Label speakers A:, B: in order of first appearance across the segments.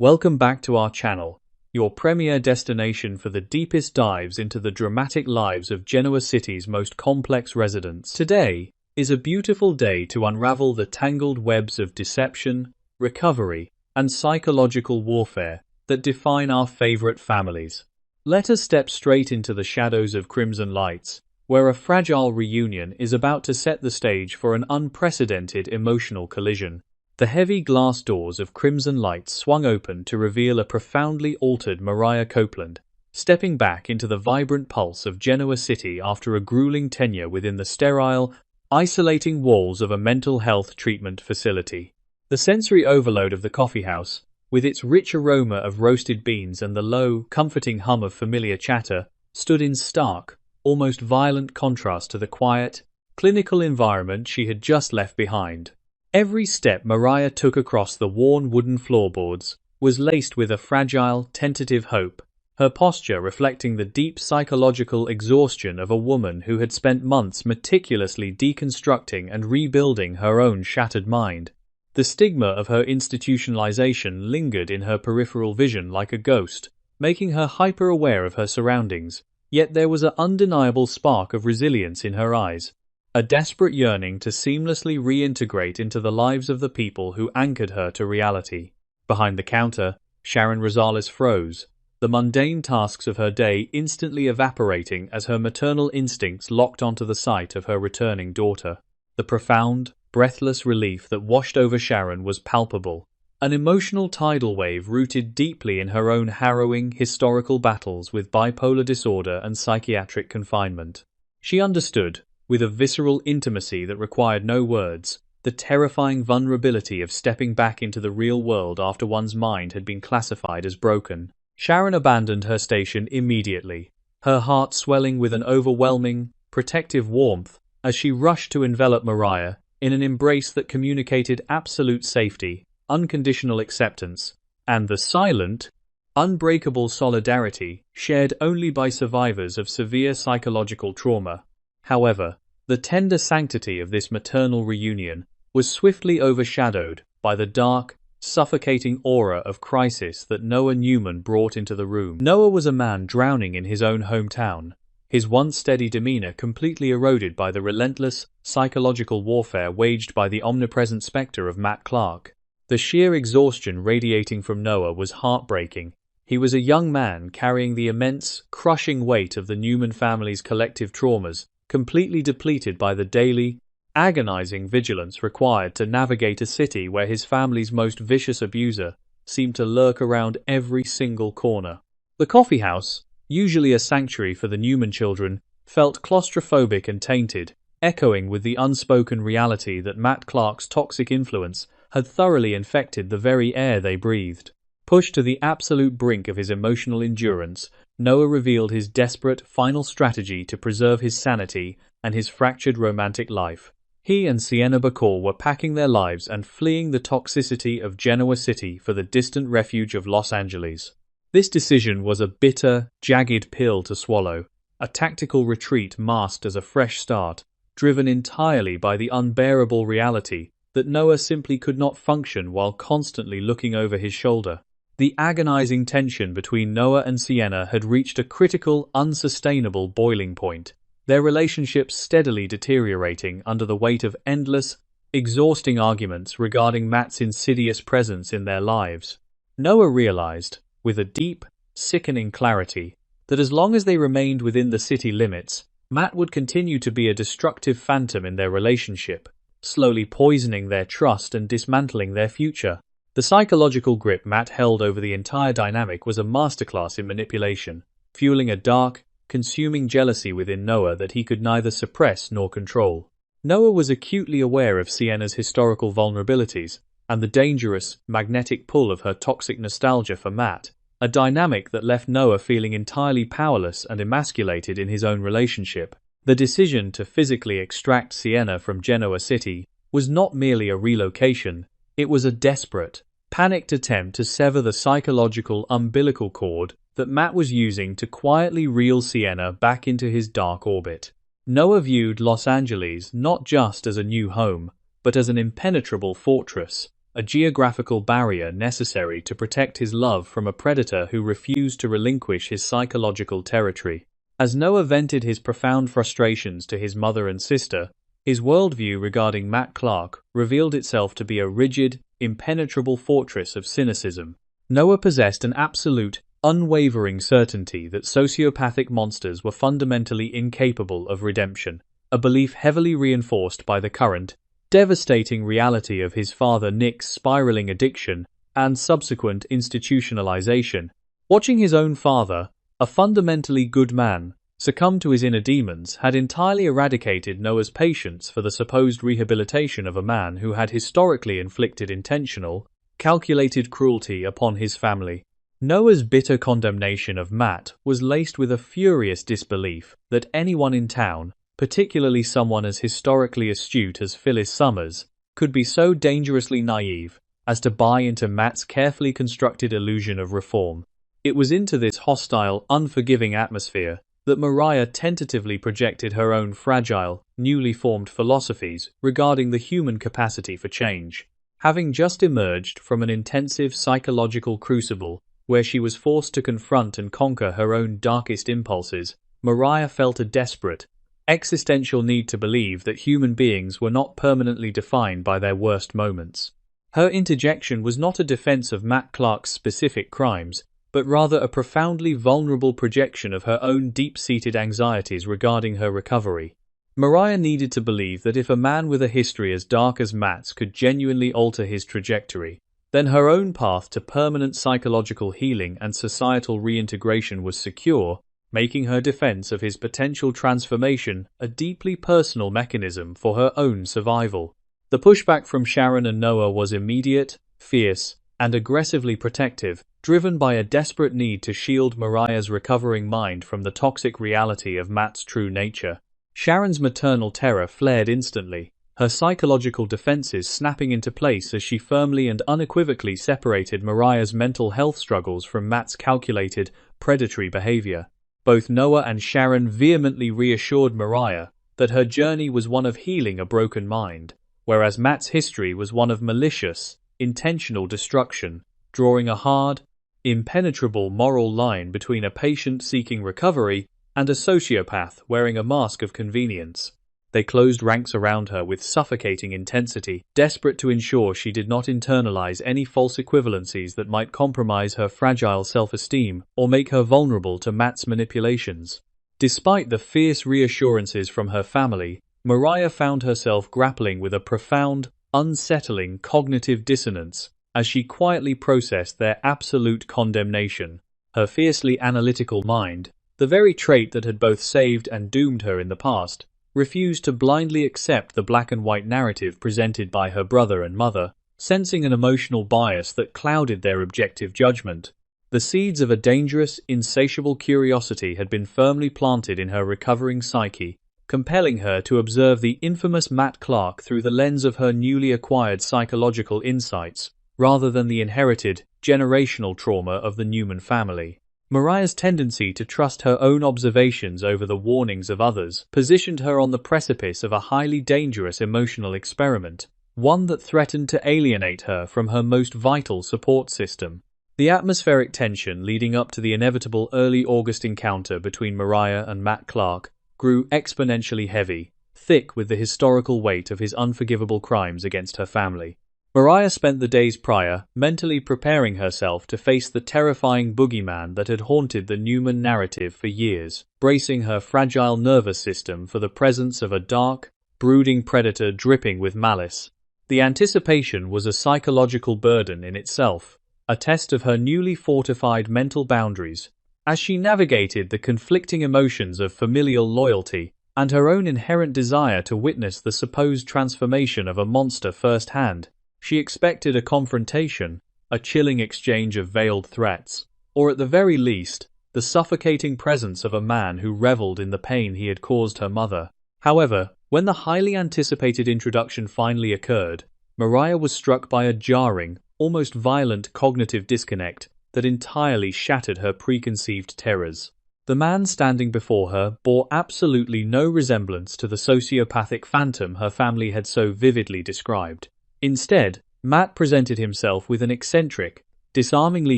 A: Welcome back to our channel, your premier destination for the deepest dives into the dramatic lives of Genoa City's most complex residents. Today is a beautiful day to unravel the tangled webs of deception, recovery, and psychological warfare that define our favorite families. Let us step straight into the shadows of Crimson Lights, where a fragile reunion is about to set the stage for an unprecedented emotional collision. The heavy glass doors of Crimson Lights swung open to reveal a profoundly altered Mariah Copeland, stepping back into the vibrant pulse of Genoa City after a grueling tenure within the sterile, isolating walls of a mental health treatment facility. The sensory overload of the coffeehouse, with its rich aroma of roasted beans and the low, comforting hum of familiar chatter, stood in stark, almost violent contrast to the quiet, clinical environment she had just left behind. Every step Mariah took across the worn wooden floorboards was laced with a fragile, tentative hope, her posture reflecting the deep psychological exhaustion of a woman who had spent months meticulously deconstructing and rebuilding her own shattered mind. The stigma of her institutionalization lingered in her peripheral vision like a ghost, making her hyper-aware of her surroundings. Yet there was an undeniable spark of resilience in her eyes, a desperate yearning to seamlessly reintegrate into the lives of the people who anchored her to reality. Behind the counter, Sharon Rosales froze, the mundane tasks of her day instantly evaporating as her maternal instincts locked onto the sight of her returning daughter. The profound, breathless relief that washed over Sharon was palpable, an emotional tidal wave rooted deeply in her own harrowing, historical battles with bipolar disorder and psychiatric confinement. She understood, with a visceral intimacy that required no words, the terrifying vulnerability of stepping back into the real world after one's mind had been classified as broken. Sharon abandoned her station immediately, her heart swelling with an overwhelming, protective warmth as she rushed to envelop Mariah in an embrace that communicated absolute safety, unconditional acceptance, and the silent, unbreakable solidarity shared only by survivors of severe psychological trauma. However, the tender sanctity of this maternal reunion was swiftly overshadowed by the dark, suffocating aura of crisis that Noah Newman brought into the room. Noah was a man drowning in his own hometown, his once steady demeanor completely eroded by the relentless, psychological warfare waged by the omnipresent specter of Matt Clark. The sheer exhaustion radiating from Noah was heartbreaking. He was a young man carrying the immense, crushing weight of the Newman family's collective traumas, completely depleted by the daily, agonizing vigilance required to navigate a city where his family's most vicious abuser seemed to lurk around every single corner. The coffeehouse, usually a sanctuary for the Newman children, felt claustrophobic and tainted, echoing with the unspoken reality that Matt Clark's toxic influence had thoroughly infected the very air they breathed. Pushed to the absolute brink of his emotional endurance, Noah revealed his desperate, final strategy to preserve his sanity and his fractured romantic life. He and Sienna Bacall were packing their lives and fleeing the toxicity of Genoa City for the distant refuge of Los Angeles. This decision was a bitter, jagged pill to swallow, a tactical retreat masked as a fresh start, driven entirely by the unbearable reality that Noah simply could not function while constantly looking over his shoulder. The agonizing tension between Noah and Sienna had reached a critical, unsustainable boiling point, their relationship steadily deteriorating under the weight of endless, exhausting arguments regarding Matt's insidious presence in their lives. Noah realized, with a deep, sickening clarity, that as long as they remained within the city limits, Matt would continue to be a destructive phantom in their relationship, slowly poisoning their trust and dismantling their future. The psychological grip Matt held over the entire dynamic was a masterclass in manipulation, fueling a dark, consuming jealousy within Noah that he could neither suppress nor control. Noah was acutely aware of Sienna's historical vulnerabilities and the dangerous, magnetic pull of her toxic nostalgia for Matt, a dynamic that left Noah feeling entirely powerless and emasculated in his own relationship. The decision to physically extract Sienna from Genoa City was not merely a relocation, it was a desperate, panicked attempt to sever the psychological umbilical cord that Matt was using to quietly reel Sienna back into his dark orbit. Noah viewed Los Angeles not just as a new home, but as an impenetrable fortress, a geographical barrier necessary to protect his love from a predator who refused to relinquish his psychological territory. As Noah vented his profound frustrations to his mother and sister, his worldview regarding Matt Clark revealed itself to be a rigid, impenetrable fortress of cynicism. Noah possessed an absolute, unwavering certainty that sociopathic monsters were fundamentally incapable of redemption, a belief heavily reinforced by the current, devastating reality of his father Nick's spiraling addiction and subsequent institutionalization. Watching his own father, a fundamentally good man, succumb to his inner demons had entirely eradicated Noah's patience for the supposed rehabilitation of a man who had historically inflicted intentional, calculated cruelty upon his family. Noah's bitter condemnation of Matt was laced with a furious disbelief that anyone in town, particularly someone as historically astute as Phyllis Summers, could be so dangerously naive as to buy into Matt's carefully constructed illusion of reform. It was into this hostile, unforgiving atmosphere that Mariah tentatively projected her own fragile, newly formed philosophies regarding the human capacity for change. Having just emerged from an intensive psychological crucible where she was forced to confront and conquer her own darkest impulses, Mariah felt a desperate, existential need to believe that human beings were not permanently defined by their worst moments. Her interjection was not a defense of Matt Clark's specific crimes, but rather a profoundly vulnerable projection of her own deep-seated anxieties regarding her recovery. Mariah needed to believe that if a man with a history as dark as Matt's could genuinely alter his trajectory, then her own path to permanent psychological healing and societal reintegration was secure, making her defense of his potential transformation a deeply personal mechanism for her own survival. The pushback from Sharon and Noah was immediate, fierce, and aggressively protective, driven by a desperate need to shield Mariah's recovering mind from the toxic reality of Matt's true nature. Sharon's maternal terror flared instantly, her psychological defenses snapping into place as she firmly and unequivocally separated Mariah's mental health struggles from Matt's calculated, predatory behavior. Both Noah and Sharon vehemently reassured Mariah that her journey was one of healing a broken mind, whereas Matt's history was one of malicious, intentional destruction, drawing a hard, impenetrable moral line between a patient seeking recovery and a sociopath wearing a mask of convenience. They closed ranks around her with suffocating intensity, desperate to ensure she did not internalize any false equivalencies that might compromise her fragile self-esteem or make her vulnerable to Matt's manipulations. Despite the fierce reassurances from her family, Mariah found herself grappling with a profound, unsettling cognitive dissonance as she quietly processed their absolute condemnation. Her fiercely analytical mind, the very trait that had both saved and doomed her in the past, refused to blindly accept the black and white narrative presented by her brother and mother, sensing an emotional bias that clouded their objective judgment. The seeds of a dangerous, insatiable curiosity had been firmly planted in her recovering psyche, compelling her to observe the infamous Matt Clark through the lens of her newly acquired psychological insights, rather than the inherited, generational trauma of the Newman family. Mariah's tendency to trust her own observations over the warnings of others positioned her on the precipice of a highly dangerous emotional experiment, one that threatened to alienate her from her most vital support system. The atmospheric tension leading up to the inevitable early August encounter between Mariah and Matt Clark grew exponentially heavy, thick with the historical weight of his unforgivable crimes against her family. Mariah spent the days prior mentally preparing herself to face the terrifying boogeyman that had haunted the Newman narrative for years, bracing her fragile nervous system for the presence of a dark, brooding predator dripping with malice. The anticipation was a psychological burden in itself, a test of her newly fortified mental boundaries, as she navigated the conflicting emotions of familial loyalty and her own inherent desire to witness the supposed transformation of a monster firsthand. She expected a confrontation, a chilling exchange of veiled threats, or at the very least, the suffocating presence of a man who reveled in the pain he had caused her mother. However, when the highly anticipated introduction finally occurred, Mariah was struck by a jarring, almost violent cognitive disconnect that entirely shattered her preconceived terrors. The man standing before her bore absolutely no resemblance to the sociopathic phantom her family had so vividly described. Instead, Matt presented himself with an eccentric, disarmingly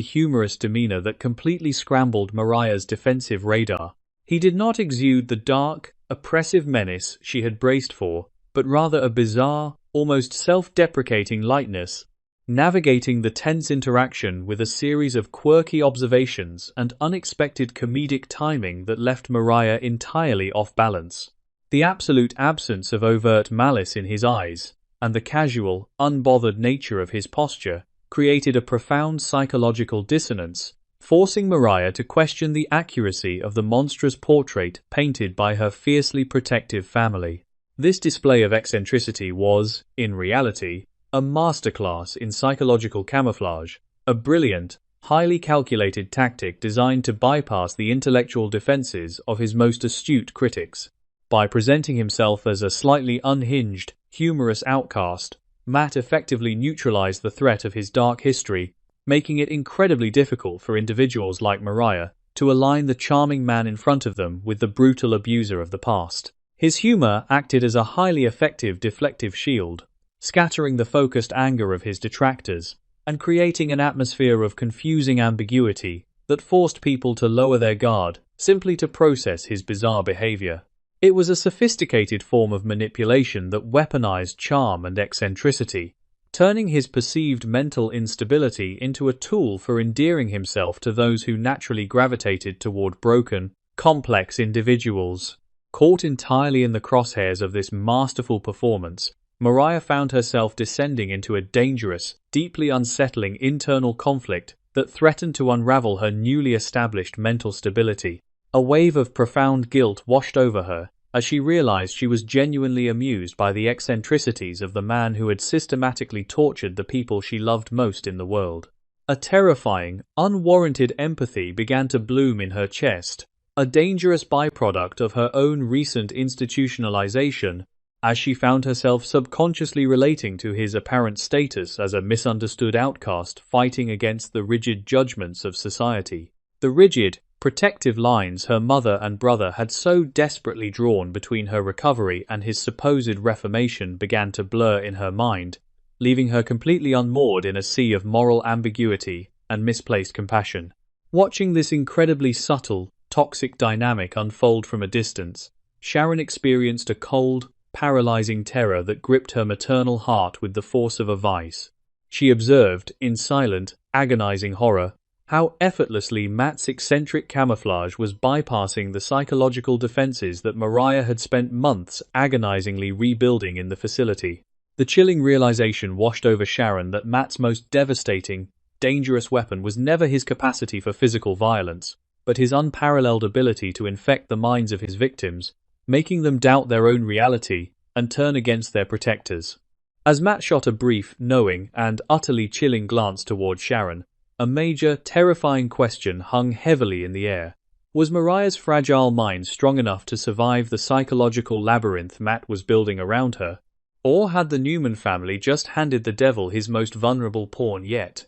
A: humorous demeanor that completely scrambled Mariah's defensive radar. He did not exude the dark, oppressive menace she had braced for, but rather a bizarre, almost self-deprecating lightness, navigating the tense interaction with a series of quirky observations and unexpected comedic timing that left Mariah entirely off balance. The absolute absence of overt malice in his eyes, and the casual, unbothered nature of his posture, created a profound psychological dissonance, forcing Mariah to question the accuracy of the monstrous portrait painted by her fiercely protective family. This display of eccentricity was, in reality, a masterclass in psychological camouflage, a brilliant, highly calculated tactic designed to bypass the intellectual defenses of his most astute critics. By presenting himself as a slightly unhinged, humorous outcast, Matt effectively neutralized the threat of his dark history, making it incredibly difficult for individuals like Mariah to align the charming man in front of them with the brutal abuser of the past. His humor acted as a highly effective deflective shield, scattering the focused anger of his detractors and creating an atmosphere of confusing ambiguity that forced people to lower their guard simply to process his bizarre behavior. It was a sophisticated form of manipulation that weaponized charm and eccentricity, turning his perceived mental instability into a tool for endearing himself to those who naturally gravitated toward broken, complex individuals. Caught entirely in the crosshairs of this masterful performance, Mariah found herself descending into a dangerous, deeply unsettling internal conflict that threatened to unravel her newly established mental stability. A wave of profound guilt washed over her as she realized she was genuinely amused by the eccentricities of the man who had systematically tortured the people she loved most in the world. A terrifying, unwarranted empathy began to bloom in her chest, a dangerous byproduct of her own recent institutionalization, as she found herself subconsciously relating to his apparent status as a misunderstood outcast fighting against the rigid judgments of society. The rigid, protective lines her mother and brother had so desperately drawn between her recovery and his supposed reformation began to blur in her mind, leaving her completely unmoored in a sea of moral ambiguity and misplaced compassion. Watching this incredibly subtle, toxic dynamic unfold from a distance, Sharon experienced a cold, paralyzing terror that gripped her maternal heart with the force of a vice. She observed, in silent, agonizing horror, how effortlessly Matt's eccentric camouflage was bypassing the psychological defenses that Mariah had spent months agonizingly rebuilding in the facility. The chilling realization washed over Sharon that Matt's most devastating, dangerous weapon was never his capacity for physical violence, but his unparalleled ability to infect the minds of his victims, making them doubt their own reality and turn against their protectors. As Matt shot a brief, knowing, and utterly chilling glance toward Sharon, a major, terrifying question hung heavily in the air. Was Mariah's fragile mind strong enough to survive the psychological labyrinth Matt was building around her? Or had the Newman family just handed the devil his most vulnerable pawn yet?